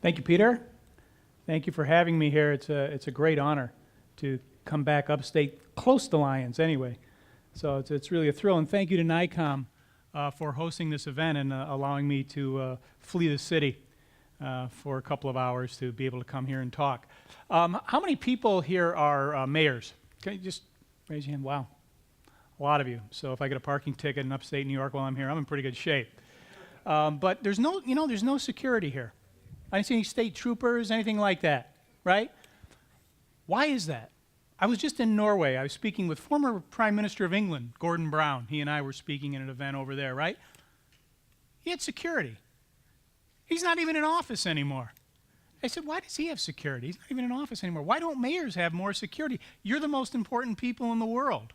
Thank you, Peter. Thank you for having me here. It's a great honor to come back upstate, close to Lyons anyway. So it's really a thrill. And thank you to NYCOM for hosting this event and allowing me to flee the city for a couple of hours to be able to come here and talk. How many people here are mayors? Can you just raise your hand? Wow. A lot of you. So if I get a parking ticket in upstate New York while I'm here, I'm in pretty good shape. But there's no security here. I didn't see any state troopers, anything like that, right? Why is that? I was just in Norway. I was speaking with former Prime Minister of England, Gordon Brown. He and I were speaking at an event over there, right? He had security. He's not even in office anymore. I said, why does he have security? He's not even in office anymore. Why don't mayors have more security? You're the most important people in the world.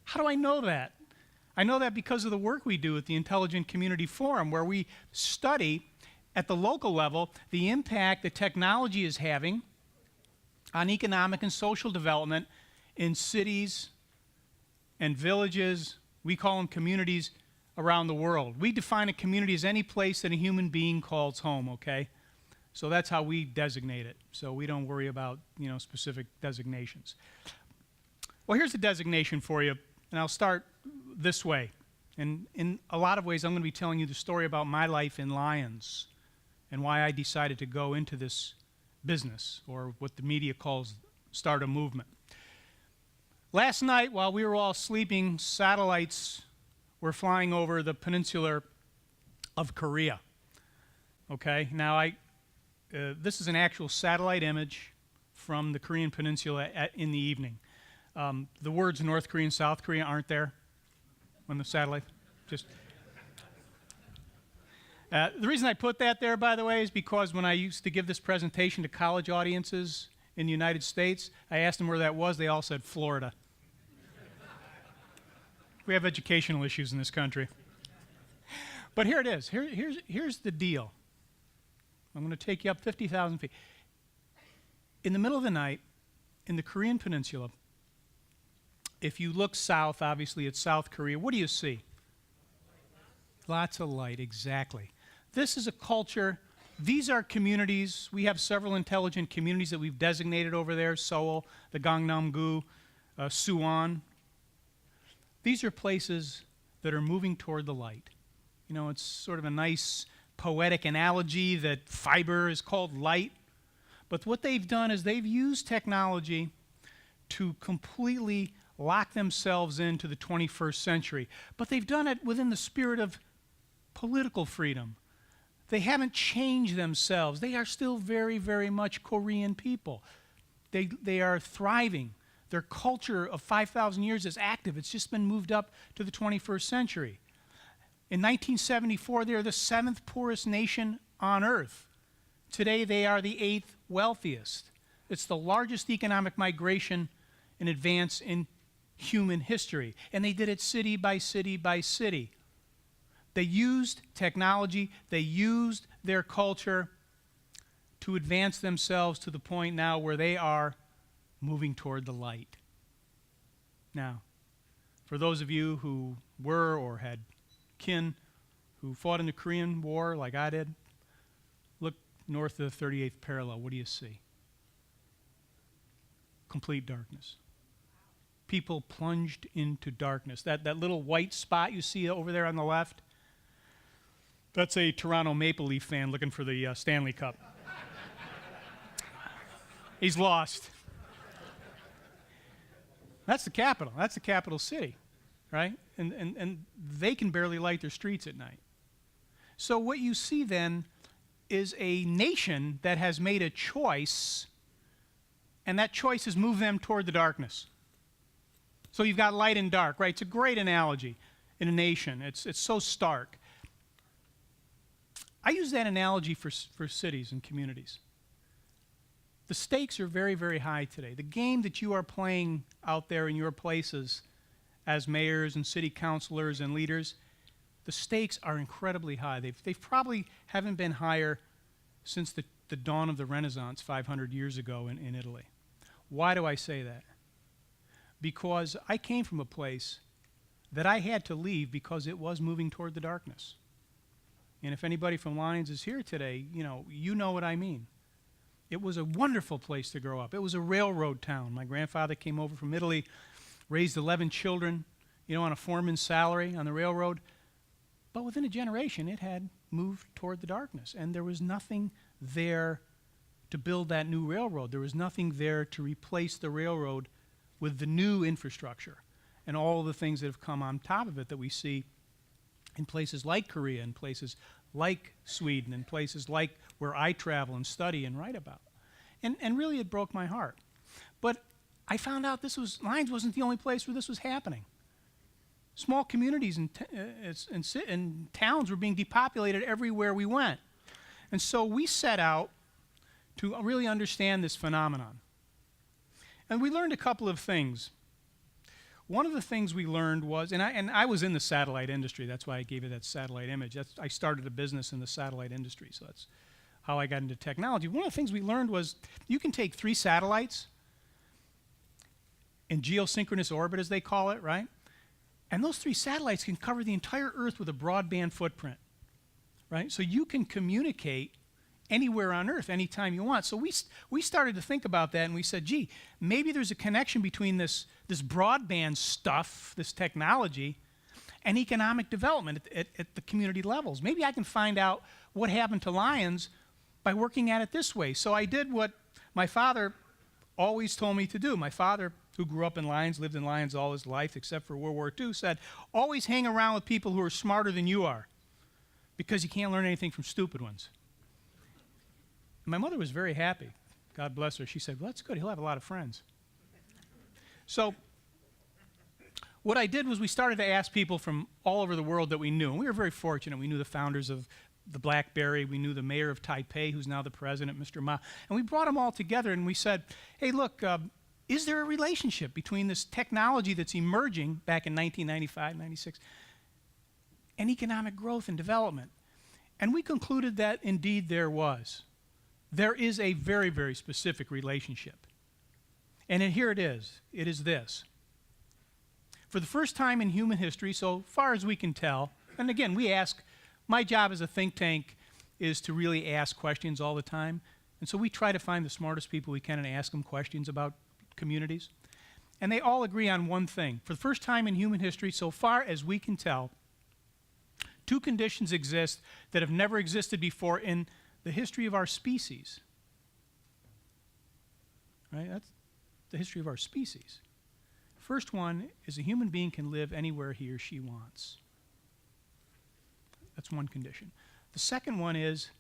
How do I know that? I know that because of the work we do at the Intelligent Community Forum, where we study at the local level the impact that technology is having on economic and social development in cities and villages. We call them communities around the world. We define a community as any place that a human being calls home, okay? So that's how we designate it. So we don't worry about, specific designations. Well, here's the designation for you, and I'll start this way. And in a lot of ways, I'm going to be telling you the story about my life in Lyons and why I decided to go into this business, or what the media calls start a movement. Last night, while we were all sleeping, satellites were flying over the peninsula of Korea. Okay, now this is an actual satellite image from the Korean peninsula in the evening. The words North Korea and South Korea aren't there on the satellite. The reason I put that there, by the way, is because when I used to give this presentation to college audiences in the United States, I asked them where that was. They all said Florida. We have educational issues in this country. But here it is. Here's the deal. I'm going to take you up 50,000 feet. In the middle of the night, in the Korean peninsula, if you look south, obviously it's South Korea, what do you see? Lots of light, exactly. This is a culture. These are communities. We have several intelligent communities that we've designated over there: Seoul, the Gangnam-gu, Suwon. These are places that are moving toward the light. It's sort of a nice poetic analogy that fiber is called light. But what they've done is they've used technology to completely lock themselves into the 21st century. But they've done it within the spirit of political freedom. They haven't changed themselves. They are still very, very much Korean people. They are thriving. Their culture of 5,000 years is active. It's just been moved up to the 21st century. In 1974, they are the 7th poorest nation on earth. Today, they are the 8th wealthiest. It's the largest economic migration in advance in human history. And they did it city by city by city. They used technology, they used their culture to advance themselves to the point now where they are moving toward the light. Now, for those of you who were or had kin who fought in the Korean War like I did, look north of the 38th parallel. What do you see? Complete darkness. People plunged into darkness. That little white spot you see over there on the left, that's a Toronto Maple Leaf fan looking for the Stanley Cup. He's lost. That's the capital. That's the capital city, right? And they can barely light their streets at night. So what you see then is a nation that has made a choice, and that choice has moved them toward the darkness. So you've got light and dark, right? It's a great analogy in a nation. It's so stark. I use that analogy for cities and communities. The stakes are very, very high today. The game that you are playing out there in your places as mayors and city councilors and leaders, the stakes are incredibly high. They've probably haven't been higher since the dawn of the Renaissance 500 years ago in Italy. Why do I say that? Because I came from a place that I had to leave because it was moving toward the darkness. And if anybody from Lyons is here today, you know what I mean. It was a wonderful place to grow up. It was a railroad town. My grandfather came over from Italy, raised 11 children, on a foreman's salary on the railroad. But within a generation, it had moved toward the darkness, and there was nothing there to build that new railroad. There was nothing there to replace the railroad with the new infrastructure and all of the things that have come on top of it that we see in places like Korea, in places like Sweden, in places like where I travel and study and write about. And really it broke my heart. But I found out Lyons wasn't the only place where this was happening. Small communities and towns were being depopulated everywhere we went. And so we set out to really understand this phenomenon. And we learned a couple of things. One of the things we learned was, and I was in the satellite industry, that's why I gave you that satellite image. I started a business in the satellite industry, so that's how I got into technology. One of the things we learned was you can take 3 satellites in geosynchronous orbit, as they call it, right? And those 3 satellites can cover the entire Earth with a broadband footprint, right? So you can communicate anywhere on Earth, anytime you want. So we started to think about that, and we said, gee, maybe there's a connection between this broadband stuff, this technology, and economic development at the community levels. Maybe I can find out what happened to Lyons by working at it this way. So I did what my father always told me to do. My father, who grew up in Lyons, lived in Lyons all his life except for World War II, said, always hang around with people who are smarter than you are, because you can't learn anything from stupid ones. And my mother was very happy. God bless her. She said, well, that's good. He'll have a lot of friends. So what I did was we started to ask people from all over the world that we knew. And we were very fortunate. We knew the founders of the BlackBerry. We knew the mayor of Taipei, who's now the president, Mr. Ma. And we brought them all together, and we said, hey, look, is there a relationship between this technology that's emerging back in 1995, 96, and economic growth and development? And we concluded that indeed there was. There is a very, very specific relationship. And here it is. It is this. For the first time in human history, so far as we can tell, and again, my job as a think tank is to really ask questions all the time. And so we try to find the smartest people we can and ask them questions about communities. And they all agree on one thing. For the first time in human history, so far as we can tell, 2 conditions exist that have never existed before in the history of our species. Right? That's the history of our species. First one is a human being can live anywhere he or she wants. That's one condition. The second one is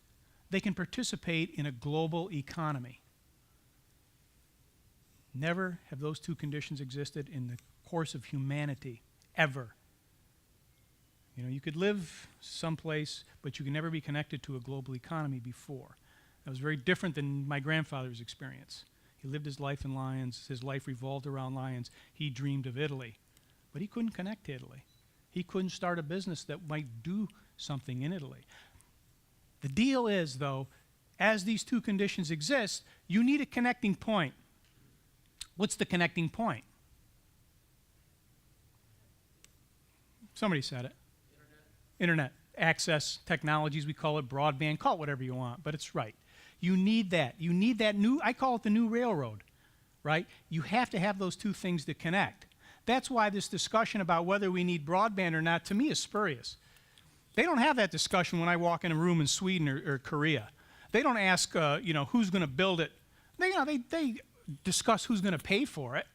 they can participate in a global economy. Never have those 2 conditions existed in the course of humanity, ever. You could live someplace, but you can never be connected to a global economy before. That was very different than my grandfather's experience. He lived his life in Lyons. His life revolved around Lyons. He dreamed of Italy, but he couldn't connect to Italy. He couldn't start a business that might do something in Italy. The deal is, though, as these 2 conditions exist, you need a connecting point. What's the connecting point? Somebody said it. Internet access technologies, we call it broadband, call it whatever you want, but it's right. You need that. You need that I call it the new railroad, right? You have to have those 2 things to connect. That's why this discussion about whether we need broadband or not, to me, is spurious. They don't have that discussion when I walk in a room in Sweden or Korea. They don't ask, who's going to build it. They discuss who's going to pay for it,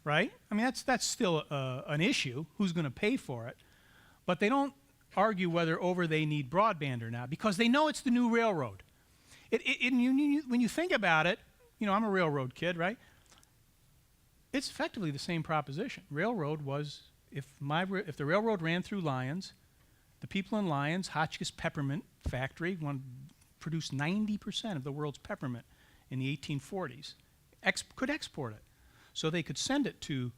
right? I mean, that's still an issue, who's going to pay for it. But they don't argue whether they need broadband or not, because they know it's the new railroad. When you think about it, I'm a railroad kid, right? It's effectively the same proposition. Railroad was, if the railroad ran through Lyons, the people in Lyons, Hotchkiss Peppermint Factory, produced 90% of the world's peppermint in the 1840s, could export it. So they could send it to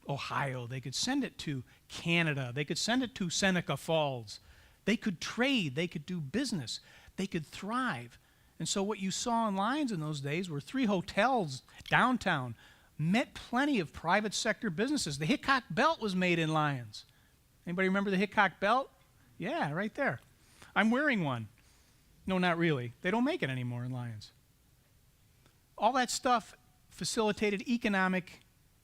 Ohio, they could send it to Canada, they could send it to Seneca Falls. They could trade, they could do business, they could thrive. And so what you saw in Lyons in those days were 3 hotels downtown, met plenty of private sector businesses. The Hickok Belt was made in Lyons. Anybody remember the Hickok Belt? Yeah, right there. I'm wearing one. No, not really. They don't make it anymore in Lyons. All that stuff facilitated economic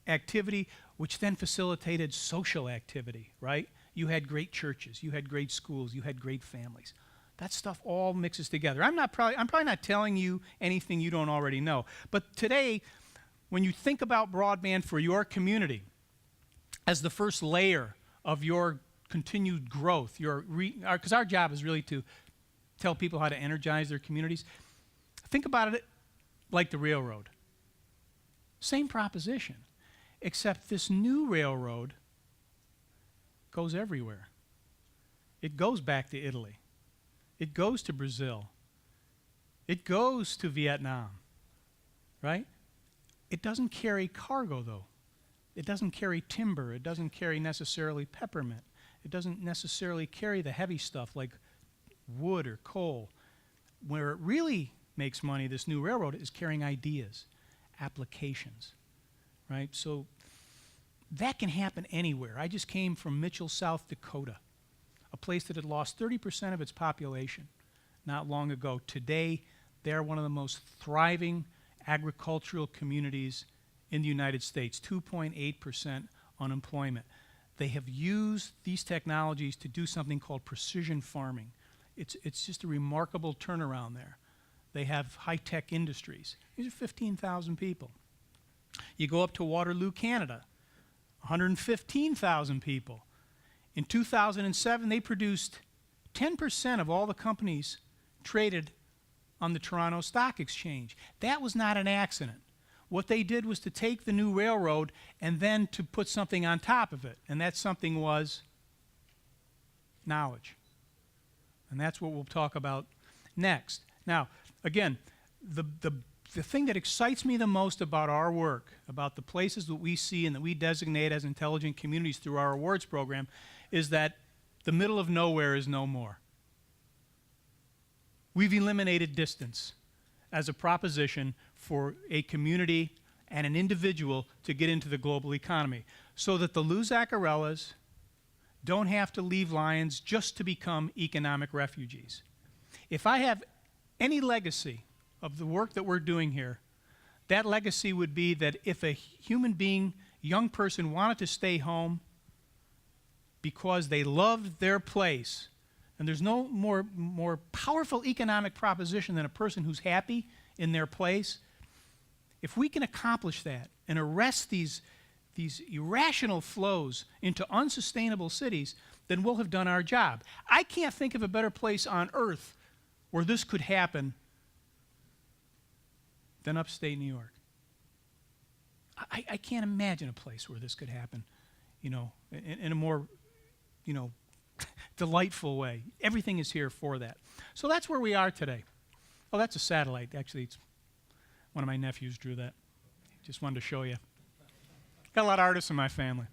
activity, which then facilitated social activity, right? You had great churches, you had great schools, you had great families. That stuff all mixes together. I'm probably not telling you anything you don't already know. But today, when you think about broadband for your community as the first layer of your continued growth, because our job is really to tell people how to energize their communities, think about it like the railroad. Same proposition, except this new railroad goes everywhere. It goes back to Italy. It goes to Brazil. It goes to Vietnam, right? It doesn't carry cargo, though. It doesn't carry timber. It doesn't carry necessarily peppermint. It doesn't necessarily carry the heavy stuff like wood or coal. Where it really makes money, this new railroad, is carrying ideas, applications, right? So that can happen anywhere. I just came from Mitchell, South Dakota, a place that had lost 30% of its population not long ago. Today, they're one of the most thriving agricultural communities in the United States, 2.8% unemployment. They have used these technologies to do something called precision farming. It's just a remarkable turnaround there. They have high-tech industries. These are 15,000 people. You go up to Waterloo, Canada, 115,000 people. In 2007, they produced 10% of all the companies traded on the Toronto Stock Exchange. That was not an accident. What they did was to take the new railroad and then to put something on top of it, and that something was knowledge. And that's what we'll talk about next. Now, again, the thing that excites me the most about our work, about the places that we see and that we designate as intelligent communities through our awards program, is that the middle of nowhere is no more. We've eliminated distance as a proposition for a community and an individual to get into the global economy, so that the Lou Zacharillas don't have to leave Lyons just to become economic refugees. If I have any legacy of the work that we're doing here, that legacy would be that if a human being, young person, wanted to stay home because they loved their place, and there's no more powerful economic proposition than a person who's happy in their place, if we can accomplish that and arrest these irrational flows into unsustainable cities, then we'll have done our job. I can't think of a better place on earth where this could happen than upstate New York. I can't imagine a place where this could happen, in a more, delightful way. Everything is here for that. So that's where we are today. Oh, that's a satellite. Actually, it's one of my nephews drew that. Just wanted to show you. Got a lot of artists in my family.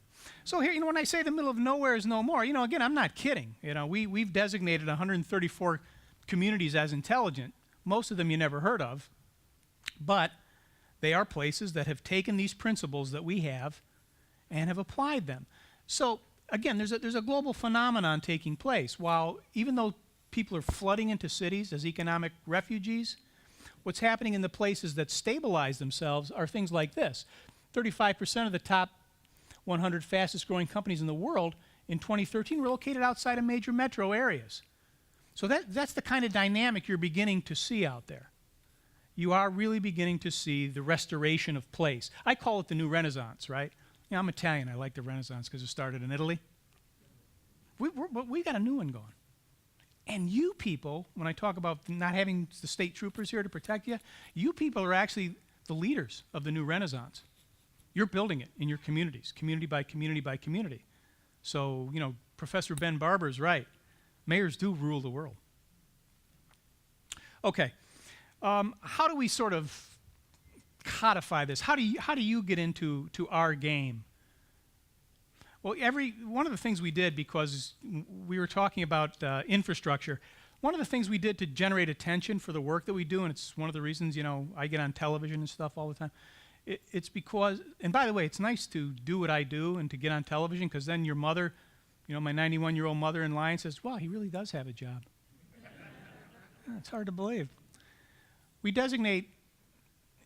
So here, when I say the middle of nowhere is no more, again, I'm not kidding. We've designated 134 communities as intelligent. Most of them you never heard of. But they are places that have taken these principles that we have and have applied them. So again, there's a global phenomenon taking place. Even though people are flooding into cities as economic refugees, what's happening in the places that stabilize themselves are things like this. 35% of the top 100 fastest growing companies in the world in 2013 were located outside of major metro areas. So that's the kind of dynamic you're beginning to see out there. You are really beginning to see the restoration of place. I call it the new Renaissance, right? I'm Italian. I like the Renaissance because it started in Italy. We got a new one going. And you people, when I talk about not having the state troopers here to protect you, you people are actually the leaders of the new Renaissance. You're building it in your communities, community by community by community. So, Professor Ben Barber's right. Mayors do rule the world. Okay. How do we sort of codify this? How do you get into our game? Well, one of the things we did, because we were talking about infrastructure, one of the things we did to generate attention for the work that we do, and it's one of the reasons, I get on television and stuff all the time, it's because, and by the way, it's nice to do what I do and to get on television, because then your mother, my 91-year-old mother in Lyons says, wow, he really does have a job. It's hard to believe. We designate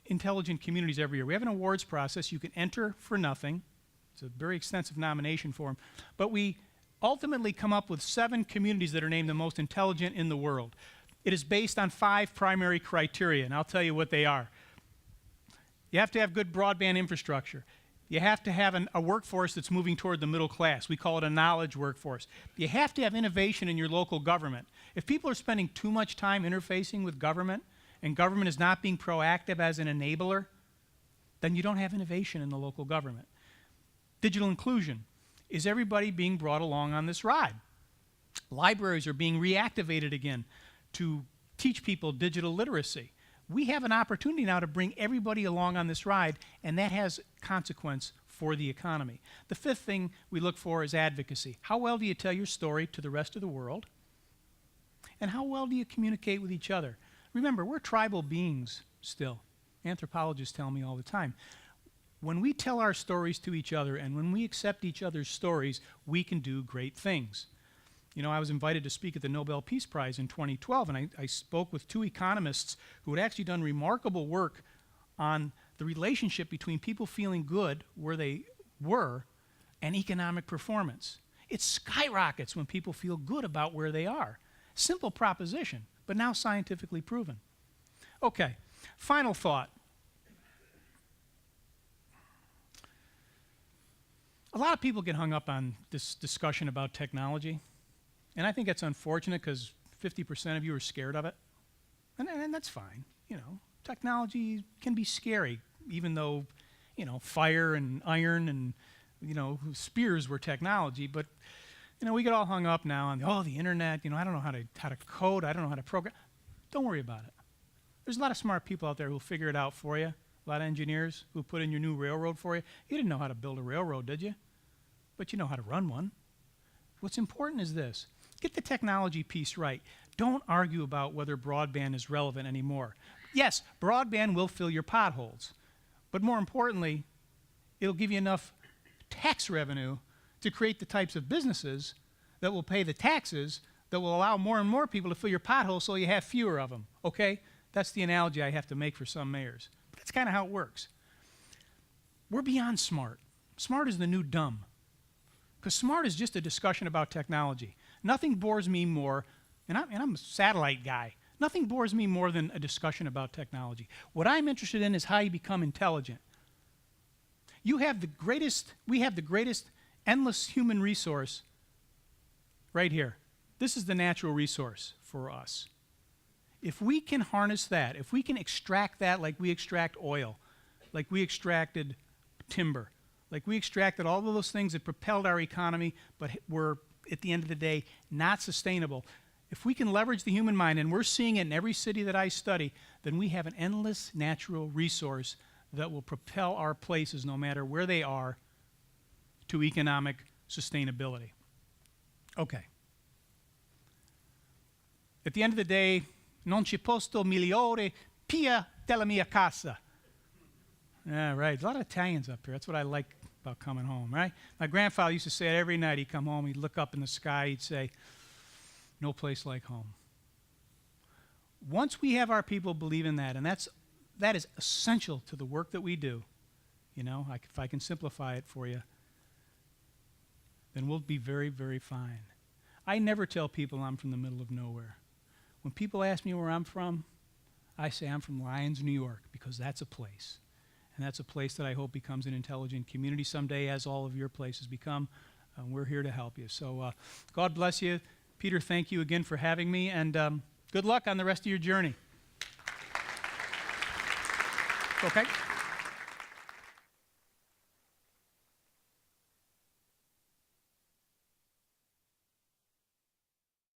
intelligent communities every year. We have an awards process. You can enter for nothing. It's a very extensive nomination form. But we ultimately come up with 7 communities that are named the most intelligent in the world. It is based on 5 primary criteria, and I'll tell you what they are. You have to have good broadband infrastructure. You have to have a workforce that's moving toward the middle class. We call it a knowledge workforce. You have to have innovation in your local government. If people are spending too much time interfacing with government, and government is not being proactive as an enabler, then you don't have innovation in the local government. Digital inclusion. Is everybody being brought along on this ride? Libraries are being reactivated again to teach people digital literacy. We have an opportunity now to bring everybody along on this ride, and that has consequence for the economy. The 5th thing we look for is advocacy. How well do you tell your story to the rest of the world? And how well do you communicate with each other? Remember, we're tribal beings still. Anthropologists tell me all the time. When we tell our stories to each other and when we accept each other's stories, we can do great things. You know, I was invited to speak at the Nobel Peace Prize in 2012, and I spoke with 2 economists who had actually done remarkable work on the relationship between people feeling good where they were and economic performance. It skyrockets when people feel good about where they are. Simple proposition, but now scientifically proven. Okay, final thought. A lot of people get hung up on this discussion about technology. And I think it's unfortunate because 50% of you are scared of it. And that's fine. You know, technology can be scary, even though, you know, fire and iron and, you know, spears were technology. But, you know, we get all hung up now on, the internet, you know, I don't know how to code, I don't know how to program. Don't worry about it. There's a lot of smart people out there who'll figure it out for you. A lot of engineers who put in your new railroad for you. You didn't know how to build a railroad, did you? But you know how to run one. What's important is this. Get the technology piece right. Don't argue about whether broadband is relevant anymore. Yes, broadband will fill your potholes. But more importantly, it'll give you enough tax revenue to create the types of businesses that will pay the taxes that will allow more and more people to fill your potholes so you have fewer of them, okay? That's the analogy I have to make for some mayors. But that's kind of how it works. We're beyond smart. Smart is the new dumb. Because smart is just a discussion about technology. Nothing bores me more, and I'm a satellite guy, nothing bores me more than a discussion about technology. What I'm interested in is how you become intelligent. We have the greatest endless human resource right here. This is the natural resource for us. If we can harness that, if we can extract that like we extract oil, like we extracted timber, like we extracted all of those things that propelled our economy but were, at the end of the day, not sustainable. If we can leverage the human mind, and we're seeing it in every city that I study, then we have an endless natural resource that will propel our places, no matter where they are, to economic sustainability. Okay. At the end of the day, non ci posto migliore pia della mia casa. Yeah, right. A lot of Italians up here. That's what I like about coming home, right? My grandfather used to say it every night. He'd come home, he'd look up in the sky, he'd say, no place like home. Once we have our people believe in that, and that is essential to the work that we do, you know, if I can simplify it for you, then we'll be very, very fine. I never tell people I'm from the middle of nowhere. When people ask me where I'm from, I say I'm from Lyons, New York, because that's a place. And that's a place that I hope becomes an intelligent community someday, as all of your places become. We're here to help you. So God bless you. Peter, thank you again for having me, and good luck on the rest of your journey. Okay?